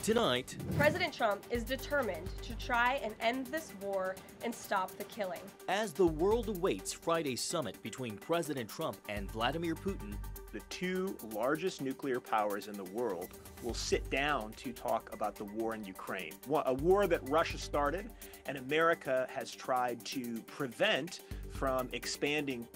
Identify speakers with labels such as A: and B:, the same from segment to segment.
A: Tonight,
B: President Trump is determined to try and end this war and stop the killing.
A: as the world awaits Friday's summit between President Trump and Vladimir Putin,
C: The two largest nuclear powers in the world will sit down to talk about the war in Ukraine, a war that Russia started and America has tried to prevent from expanding.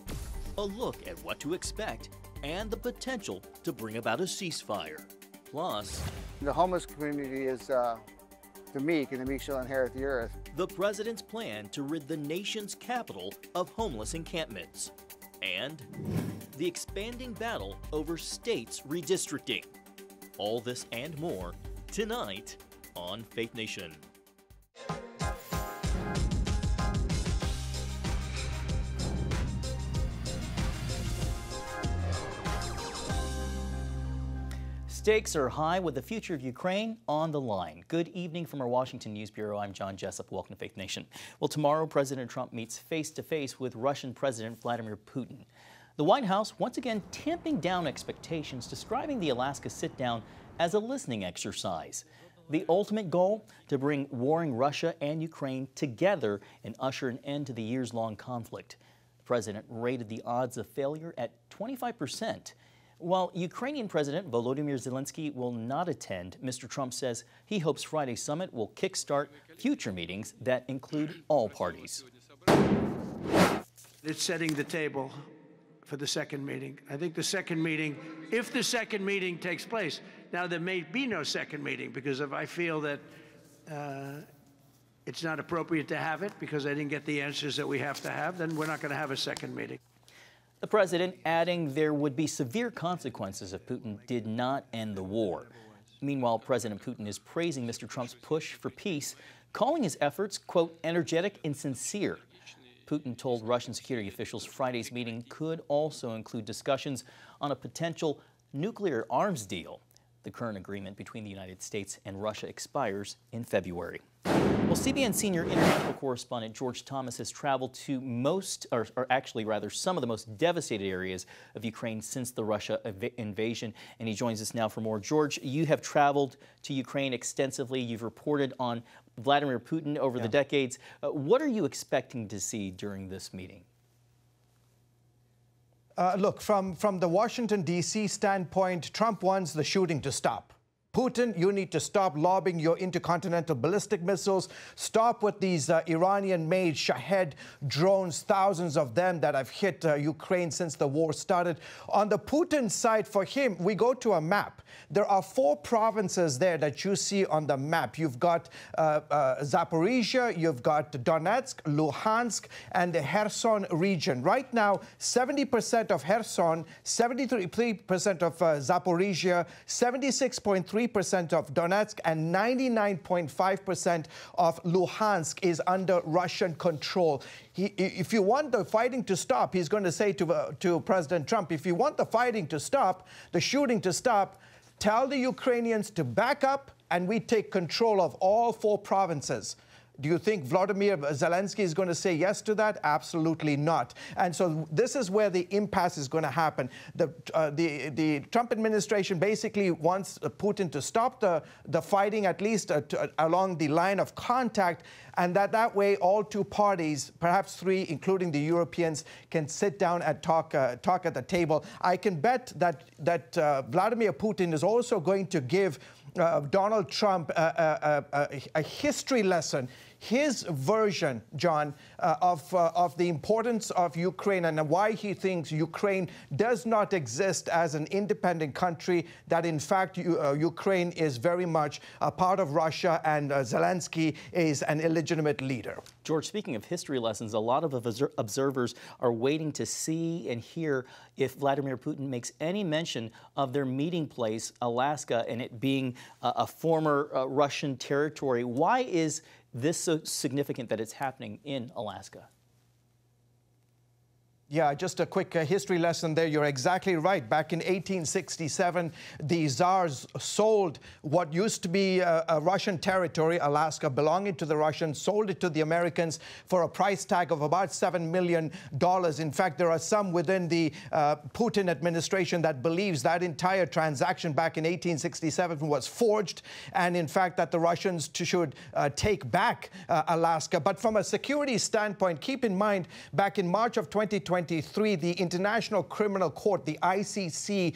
A: a look at what to expect and the potential to bring about a ceasefire. Plus,
D: The homeless community is the meek, and the meek shall inherit the earth.
A: the president's plan to rid the nation's capital of homeless encampments. And the expanding battle over states redistricting. All this and more tonight on Faith Nation. Stakes are high with the future of Ukraine on the line. Good evening from our Washington News Bureau. I'm John Jessup. Welcome to Faith Nation. Well, tomorrow, President Trump meets face-to-face with Russian President Vladimir Putin. The White House once again tamping down expectations, describing the Alaska sit-down as a listening exercise. The ultimate goal, to bring warring Russia and Ukraine together and usher an end to the years-long conflict. The president rated the odds of failure at 25%. While Ukrainian President Volodymyr Zelensky will not attend, Mr. Trump says he hopes Friday's summit will kickstart future meetings that include all parties.
E: It's setting the table for the second meeting. I think the second meeting, if the second meeting takes place, now there may be no second meeting, because if I feel that it's not appropriate to have it because I didn't get the answers that we have to have, then we're not going to have a second meeting.
A: The president adding there would be severe consequences if Putin did not end the war. Meanwhile, President Putin is praising Mr. Trump's push for peace, calling his efforts, quote, energetic and sincere. Putin told Russian security officials Friday's meeting could also include discussions on a potential nuclear arms deal. The current agreement between the United States and Russia expires in February. Well, CBN senior international correspondent George Thomas has traveled to some of the most devastated areas of Ukraine since the Russia invasion, and he joins us now for more. George, you have traveled to Ukraine extensively. You've reported on Vladimir Putin over the decades. What are you expecting to see during this meeting?
F: Look, from the Washington, D.C. standpoint, Trump wants the shooting to stop. Putin, you need to stop lobbing your intercontinental ballistic missiles. Stop with these Iranian-made Shahed drones, thousands of them that have hit Ukraine since the war started. On the Putin side, for him, we go to a map. There are 4 provinces there that you see on the map. You've got Zaporizhia, you've got Donetsk, Luhansk, and the Kherson region. Right now, 70% of Kherson, 73% of Zaporizhia, 76.3% of Donetsk, and 99.5% of Luhansk is under Russian control. If you want the fighting to stop, he's going to say to President Trump, if you want the fighting to stop, the shooting to stop, tell the Ukrainians to back up and we take control of all 4 provinces. Do you think Volodymyr Zelensky is going to say yes to that? Absolutely not. And so this is where the impasse is going to happen. The Trump administration basically wants Putin to stop the fighting, at least along the line of contact, and that way all 2 parties, perhaps 3, including the Europeans, can sit down and talk at the table. I can bet that Vladimir Putin is also going to give Donald Trump a history lesson, his version, John, of the importance of Ukraine and why he thinks Ukraine does not exist as an independent country, that in fact Ukraine is very much a part of Russia and Zelensky is an illegitimate leader.
A: George, speaking of history lessons, a lot of observers are waiting to see and hear if Vladimir Putin makes any mention of their meeting place, Alaska, and it being a former Russian territory. Why is this so significant that it's happening in Alaska?
F: Yeah, just a quick history lesson there. You're exactly right. Back in 1867, the Tsars sold what used to be a Russian territory, Alaska, belonging to the Russians, sold it to the Americans for a price tag of about $7 million. In fact, there are some within the Putin administration that believes that entire transaction back in 1867 was forged, and in fact that the Russians should take back Alaska. But from a security standpoint, keep in mind, back in March of 2023, the International Criminal Court, the ICC,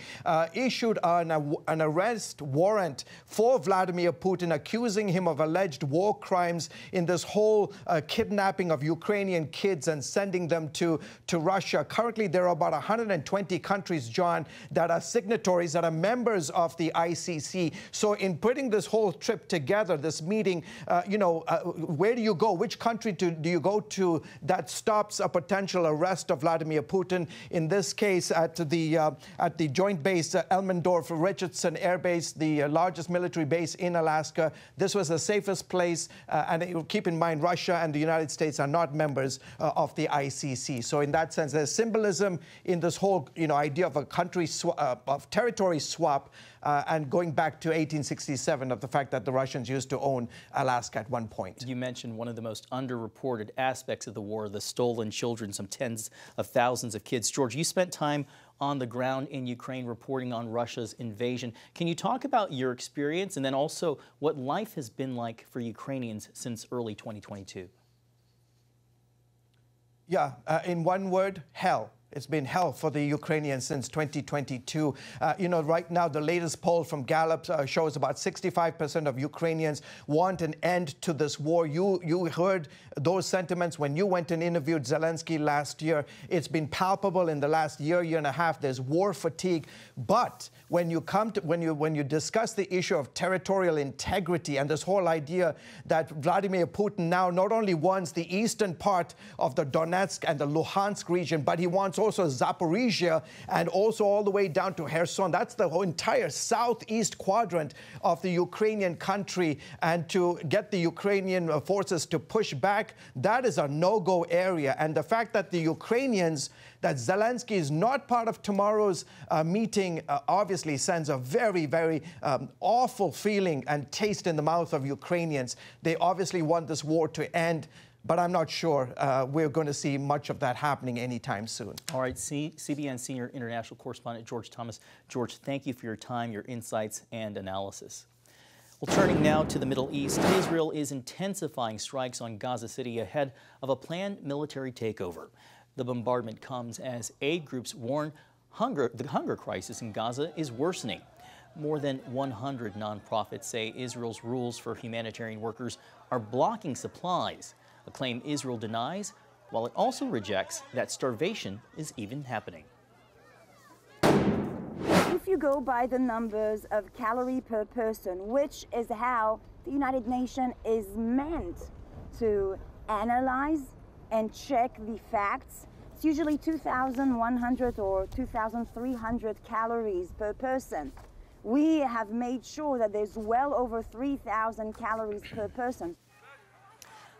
F: issued an arrest warrant for Vladimir Putin, accusing him of alleged war crimes in this whole kidnapping of Ukrainian kids and sending them to Russia. Currently, there are about 120 countries, John, that are signatories, that are members of the ICC. So in putting this whole trip together, this meeting, where do you go? Which country do you go to that stops a potential arrest of Vladimir Putin? In this case, at the joint base Elmendorf-Richardson Air Base, the largest military base in Alaska. This was the safest place, and keep in mind, Russia and the United States are not members of the ICC. So in that sense, there's symbolism in this whole idea of a country of territory swap, and going back to 1867, of the fact that the Russians used to own Alaska at one point.
A: You mentioned one of the most underreported aspects of the war, the stolen children, some tens of thousands of kids. George, you spent time on the ground in Ukraine reporting on Russia's invasion. Can you talk about your experience and then also what life has been like for Ukrainians since early 2022? Yeah,
F: in one word, hell. It's been hell for the Ukrainians since 2022. Right now, the latest poll from Gallup shows about 65% of Ukrainians want an end to this war. You heard those sentiments when you went and interviewed Zelensky last year. It's been palpable in the last year and a half. There's war fatigue. But when you discuss the issue of territorial integrity and this whole idea that Vladimir Putin now not only wants the eastern part of the Donetsk and the Luhansk region, but he wants also Zaporizhia and also all the way down to Kherson. That's the whole entire southeast quadrant of the Ukrainian country. And to get the Ukrainian forces to push back, that is a no-go area. And the fact that the Ukrainians, that Zelensky is not part of tomorrow's meeting, obviously sends a very, very awful feeling and taste in the mouth of Ukrainians. They obviously want this war to end, but I'm not sure we're going to see much of that happening anytime soon.
A: All right, CBN Senior International Correspondent George Thomas. George, thank you for your time, your insights, and analysis. Well, turning now to the Middle East, Israel is intensifying strikes on Gaza City ahead of a planned military takeover. The bombardment comes as aid groups warn the hunger crisis in Gaza is worsening. More than 100 nonprofits say Israel's rules for humanitarian workers are blocking supplies, a claim Israel denies, while it also rejects that starvation is even happening.
G: If you go by the numbers of calorie per person, which is how the United Nations is meant to analyze and check the facts, it's usually 2,100 or 2,300 calories per person. We have made sure that there's well over 3,000 calories per person.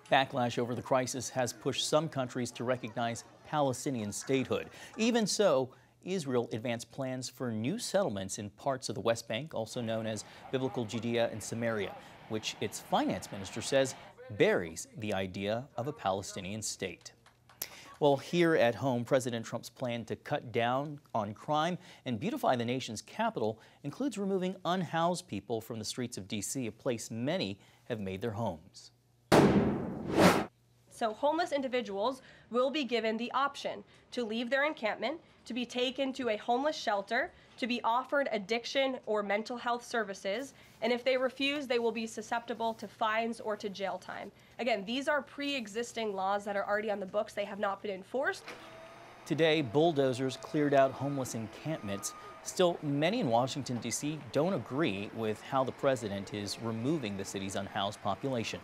A: Backlash over the crisis has pushed some countries to recognize Palestinian statehood. Even so, Israel advanced plans for new settlements in parts of the West Bank, also known as Biblical Judea and Samaria, which its finance minister says buries the idea of a Palestinian state. Well, here at home, President Trump's plan to cut down on crime and beautify the nation's capital includes removing unhoused people from the streets of D.C., a place many have made their homes.
B: So homeless individuals will be given the option to leave their encampment, to be taken to a homeless shelter, to be offered addiction or mental health services, and if they refuse, they will be susceptible to fines or to jail time. Again, these are pre-existing laws that are already on the books. They have not been enforced.
A: Today, bulldozers cleared out homeless encampments. Still, many in Washington, D.C. don't agree with how the president is removing the city's unhoused population.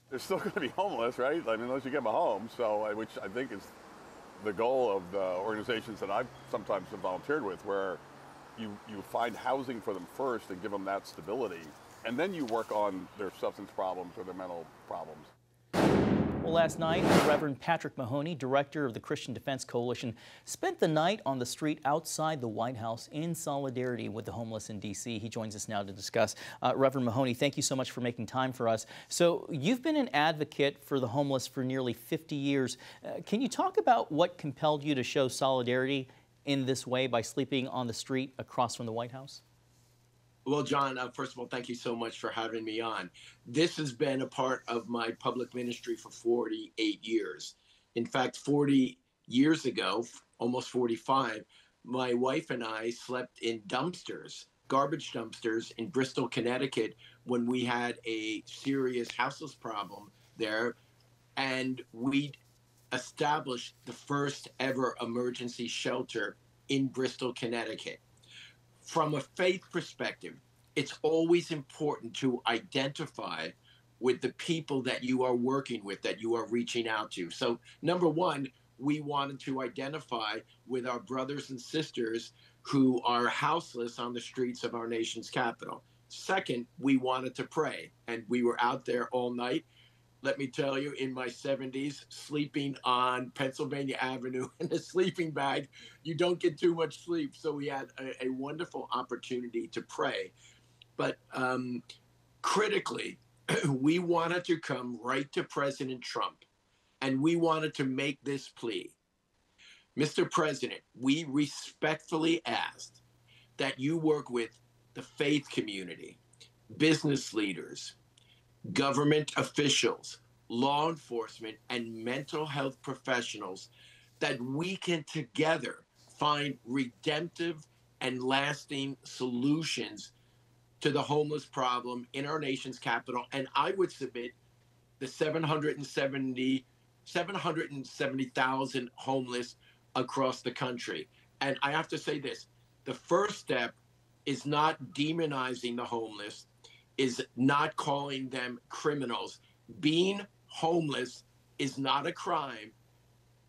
H: They're still going to be homeless, right? I mean, unless you give them a home, so which I think is the goal of the organizations that I've sometimes volunteered with, where you find housing for them first and give them that stability, and then you work on their substance problems or their mental problems.
A: Well, last night, Rev Patrick Mahoney, director of the Christian Defense Coalition, spent the night on the street outside the White House in solidarity with the homeless in D.C. He joins us now to discuss. Rev Mahoney, thank you so much for making time for us. So you've been an advocate for the homeless for nearly 50 years. Can you talk about what compelled you to show solidarity in this way by sleeping on the street across from the White House?
I: Well, John, first of all, thank you so much for having me on. This has been a part of my public ministry for 48 years. In fact, 40 years ago, almost 45, my wife and I slept in dumpsters, garbage dumpsters in Bristol, Connecticut, when we had a serious houseless problem there. And we established the first ever emergency shelter in Bristol, Connecticut. From a faith perspective, it's always important to identify with the people that you are working with, that you are reaching out to. So, number one, we wanted to identify with our brothers and sisters who are houseless on the streets of our nation's capital. Second, we wanted to pray, and we were out there all night. Let me tell you, in my 70s, sleeping on Pennsylvania Avenue in a sleeping bag, you don't get too much sleep. So we had a wonderful opportunity to pray. But critically, we wanted to come right to President Trump, and we wanted to make this plea. Mr. President, we respectfully asked that you work with the faith community, business leaders, government officials, law enforcement, and mental health professionals, that we can together find redemptive and lasting solutions to the homeless problem in our nation's capital. And I would submit the 770,000 homeless across the country. And I have to say this, the first step is not demonizing the homeless, is not calling them criminals. Being homeless is not a crime,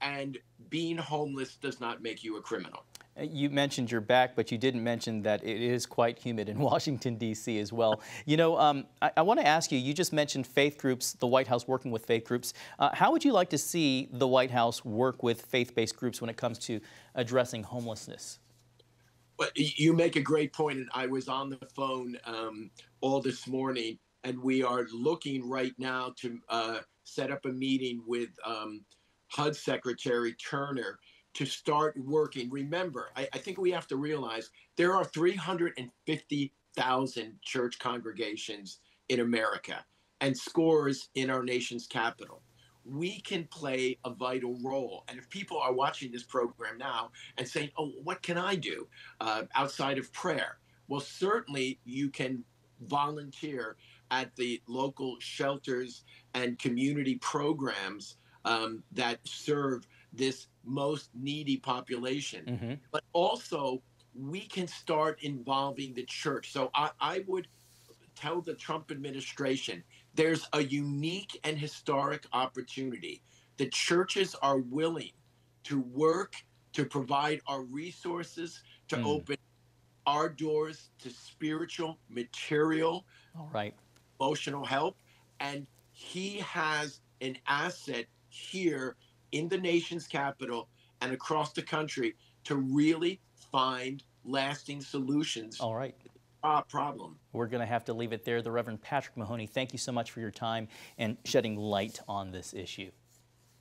I: and being homeless does not make you a criminal.
A: You mentioned your back, but you didn't mention that it is quite humid in Washington, D.C. as well. You know, I want to ask you, you just mentioned faith groups, the White House working with faith groups. How would you like to see the White House work with faith-based groups when it comes to addressing homelessness?
I: Well, you make a great point, and I was on the phone all this morning, and we are looking right now to set up a meeting with HUD Secretary Turner to start working. Remember, I think we have to realize there are 350,000 church congregations in America and scores in our nation's capital. We can play a vital role. And if people are watching this program now and saying, oh, what can I do outside of prayer? Well, certainly you can volunteer at the local shelters and community programs that serve this most needy population. Mm-hmm. But also, we can start involving the church. So I would tell the Trump administration, there's a unique and historic opportunity. The churches are willing to work to provide our resources, to open our doors to spiritual, material, emotional help. And he has an asset here in the nation's capital and across the country to really find lasting solutions.
A: All right.
I: Problem.
A: We're going to have to leave it there. The Rev Patrick Mahoney, thank you so much for your time and shedding light on this issue.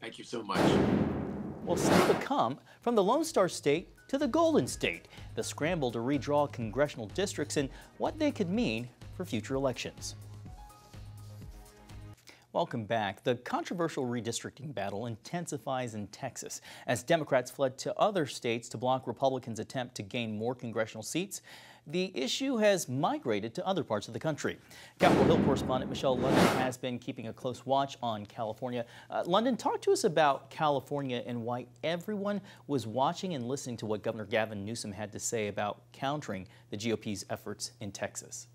I: Thank you so much.
A: Well, still to come, from the Lone Star State to the Golden State, the scramble to redraw congressional districts and what they could mean for future elections. Welcome back. The controversial redistricting battle intensifies in Texas as Democrats fled to other states to block Republicans' attempt to gain more congressional seats. The issue has migrated to other parts of the country. Capitol Hill correspondent Michelle London has been keeping a close watch on California. London, talk to us about California and why everyone was watching and listening to what Governor Gavin Newsom had to say about countering the GOP's efforts in Texas.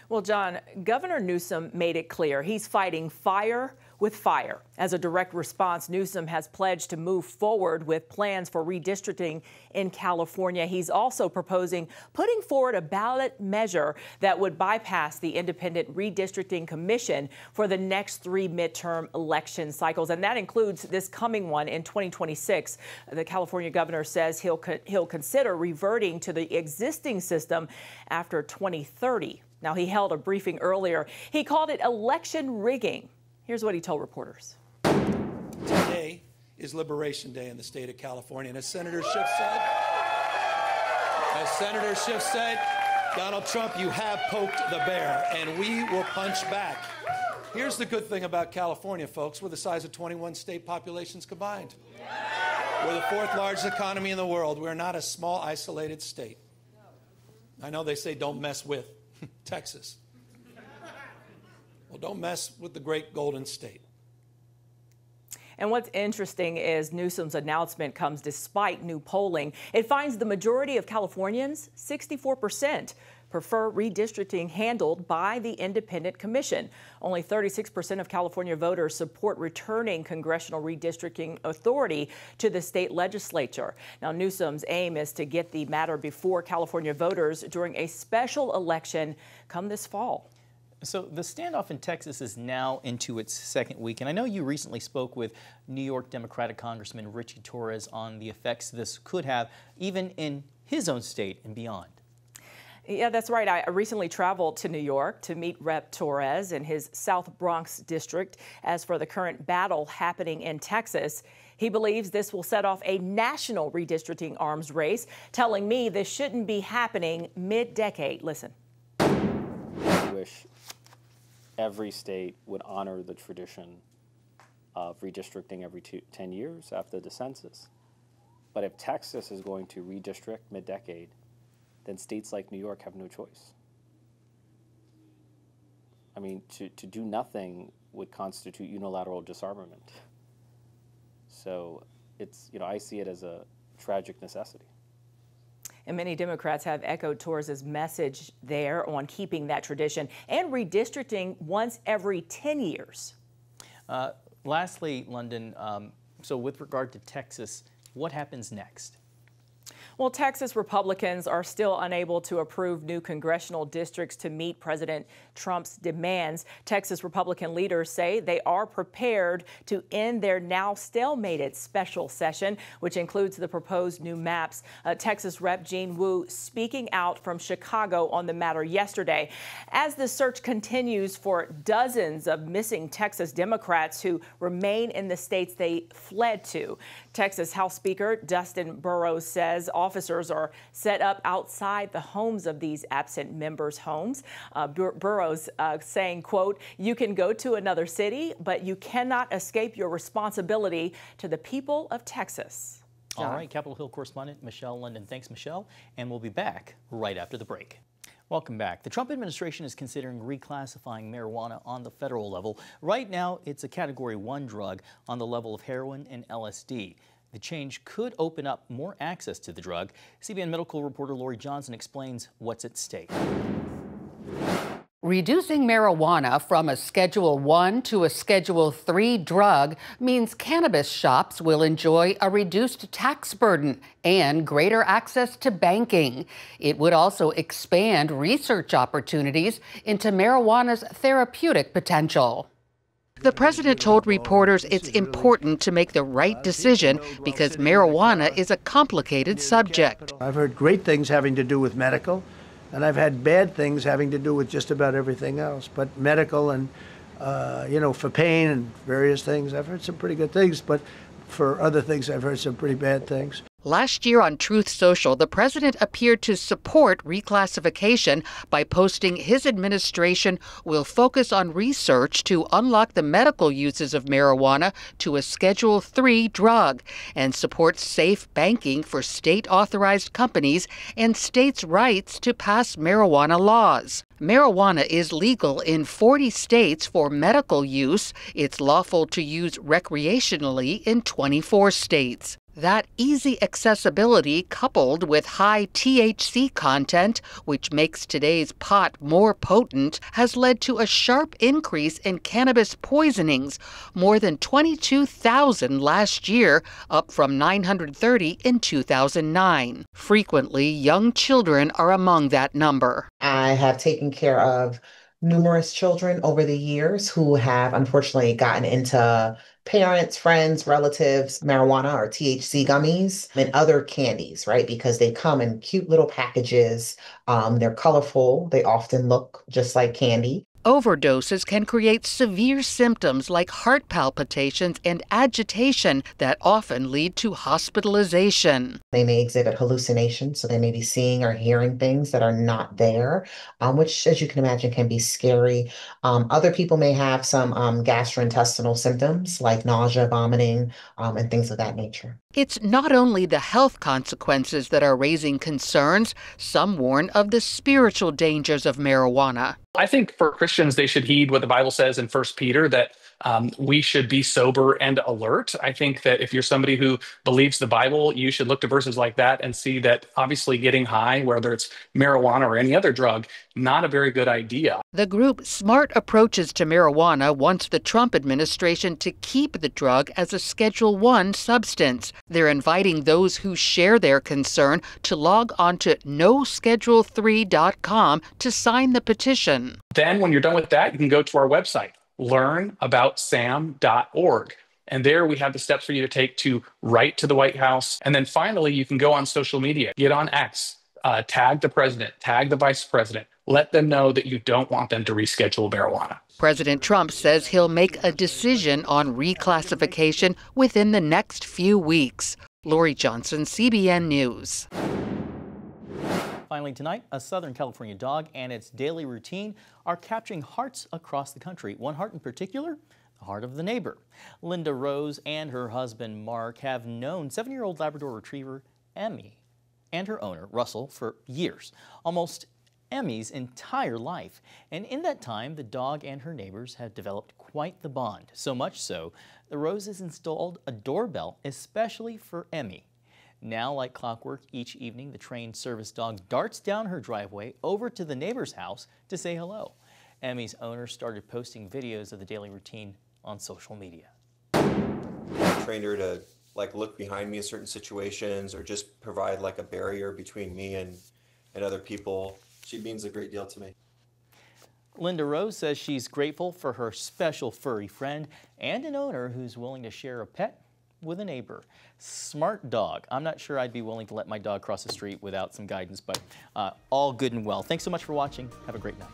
J: Well, John, Governor Newsom made it clear he's fighting fire with fire. As a direct response, Newsom has pledged to move forward with plans for redistricting in California. He's also proposing putting forward a ballot measure that would bypass the independent redistricting commission for the next 3 midterm election cycles, and that includes this coming one in 2026. The California governor says he'll consider reverting to the existing system after 2030. Now, he held a briefing earlier. He called it election rigging. Here's what he told reporters.
K: Today is Liberation Day in the state of California. And as Senator Schiff said, Donald Trump, you have poked the bear, and we will punch back. Here's the good thing about California, folks. We're the size of 21 state populations combined. We're the 4th largest economy in the world. We're not a small, isolated state. I know they say don't mess with Texas. Well, don't mess with the great Golden State.
J: And what's interesting is Newsom's announcement comes despite new polling. It finds the majority of Californians, 64%, prefer redistricting handled by the independent commission. Only 36% of California voters support returning congressional redistricting authority to the state legislature. Now, Newsom's aim is to get the matter before California voters during a special election come this fall.
A: So the standoff in Texas is now into its 2nd week, and I know you recently spoke with New York Democratic Congressman Richie Torres on the effects this could have even in his own state and beyond.
J: Yeah, that's right. I recently traveled to New York to meet Rev Torres in his South Bronx district. As for the current battle happening in Texas, he believes this will set off a national redistricting arms race, telling me this shouldn't be happening mid-decade. Listen.
L: I wish every state would honor the tradition of redistricting every 10 years after the census. But if Texas is going to redistrict mid-decade, then states like New York have no choice. I mean, to do nothing would constitute unilateral disarmament. So it's, I see it as a tragic necessity.
J: And many Democrats have echoed Torres' message there on keeping that tradition and redistricting once every 10 years.
A: Lastly, London, so with regard to Texas, what happens next?
J: Well, Texas Republicans are still unable to approve new congressional districts to meet President Trump's demands. Texas Republican leaders say they are prepared to end their now stalemated special session, which includes the proposed new maps. Texas Rep. Jean Wu speaking out from Chicago on the matter yesterday. As the search continues for dozens of missing Texas Democrats who remain in the states they fled to, Texas House Speaker Dustin Burrows says officers are set up outside the homes of these absent members' homes. Burrows saying, quote, "You can go to another city, but you cannot escape your responsibility to the people of Texas." John.
A: All right, Capitol Hill correspondent Michelle London. Thanks, Michelle. And we'll be back right after the break. Welcome back. The Trump administration is considering reclassifying marijuana on the federal level. Right now, it's a Category 1 drug on the level of heroin and LSD. The change could open up more access to the drug. CBN medical reporter Lori Johnson explains what's at stake.
M: Reducing marijuana from a Schedule 1 to a Schedule 3 drug means cannabis shops will enjoy a reduced tax burden and greater access to banking. It would also expand research opportunities into marijuana's therapeutic potential. The president told reporters it's important to make the right decision because marijuana is a complicated subject.
E: I've heard great things having to do with medical, and I've had bad things having to do with just about everything else. But medical and, for pain and various things, I've heard some pretty good things. But for other things, I've heard some pretty bad things.
M: Last year on Truth Social, the president appeared to support reclassification by posting his administration will focus on research to unlock the medical uses of marijuana to a Schedule 3 drug and support safe banking for state-authorized companies and states' rights to pass marijuana laws. Marijuana is legal in 40 states for medical use. It's lawful to use recreationally in 24 states. That easy accessibility, coupled with high THC content, which makes today's pot more potent, has led to a sharp increase in cannabis poisonings, more than 22,000 last year, up from 930 in 2009. Frequently, young children are among that number.
N: I have taken care of numerous children over the years who have unfortunately gotten into parents, friends, relatives, marijuana or THC gummies and other candies, right? Because they come in cute little packages. They're colorful. They often look just like candy.
M: Overdoses can create severe symptoms like heart palpitations and agitation that often lead to hospitalization.
N: They may exhibit hallucinations, so they may be seeing or hearing things that are not there, which, as you can imagine, can be scary. Other people may have some gastrointestinal symptoms like nausea, vomiting, and things of that nature.
M: It's not only the health consequences that are raising concerns. Some warn of the spiritual dangers of marijuana.
O: I think for Christians, they should heed what the Bible says in 1 Peter, that we should be sober and alert. I think that if you're somebody who believes the Bible, you should look to verses like that and see that obviously getting high, whether it's marijuana or any other drug, not a very good idea.
M: The group Smart Approaches to Marijuana wants the Trump administration to keep the drug as a Schedule I substance. They're inviting those who share their concern to log on to noschedule3.com to sign the petition.
O: Then when you're done with that, you can go to our website, learnaboutsam.org. And there we have the steps for you to take to write to the White House. And then finally, you can go on social media, get on X, tag the president, tag the vice president. Let them know that you don't want them to reschedule marijuana.
M: President Trump says he'll make a decision on reclassification within the next few weeks. Lori Johnson, CBN News.
A: Finally tonight, a Southern California dog and its daily routine are capturing hearts across the country. One heart in particular, the heart of the neighbor. Linda Rose and her husband Mark have known 7-year-old Labrador Retriever Emmy and her owner Russell for years, almost Emmy's entire life. And in that time, the dog and her neighbors have developed quite the bond. So much so, the Roses installed a doorbell especially for Emmy. Now, like clockwork, each evening the trained service dog darts down her driveway over to the neighbor's house to say hello. Emmy's owner started posting videos of the daily routine on social media.
P: I trained her to look behind me in certain situations or just provide a barrier between me and other people. She means a great deal to me.
A: Linda Rose says she's grateful for her special furry friend and an owner who's willing to share a pet with a neighbor. Smart dog. I'm not sure I'd be willing to let my dog cross the street without some guidance, but all good and well. Thanks so much for watching. Have a great night.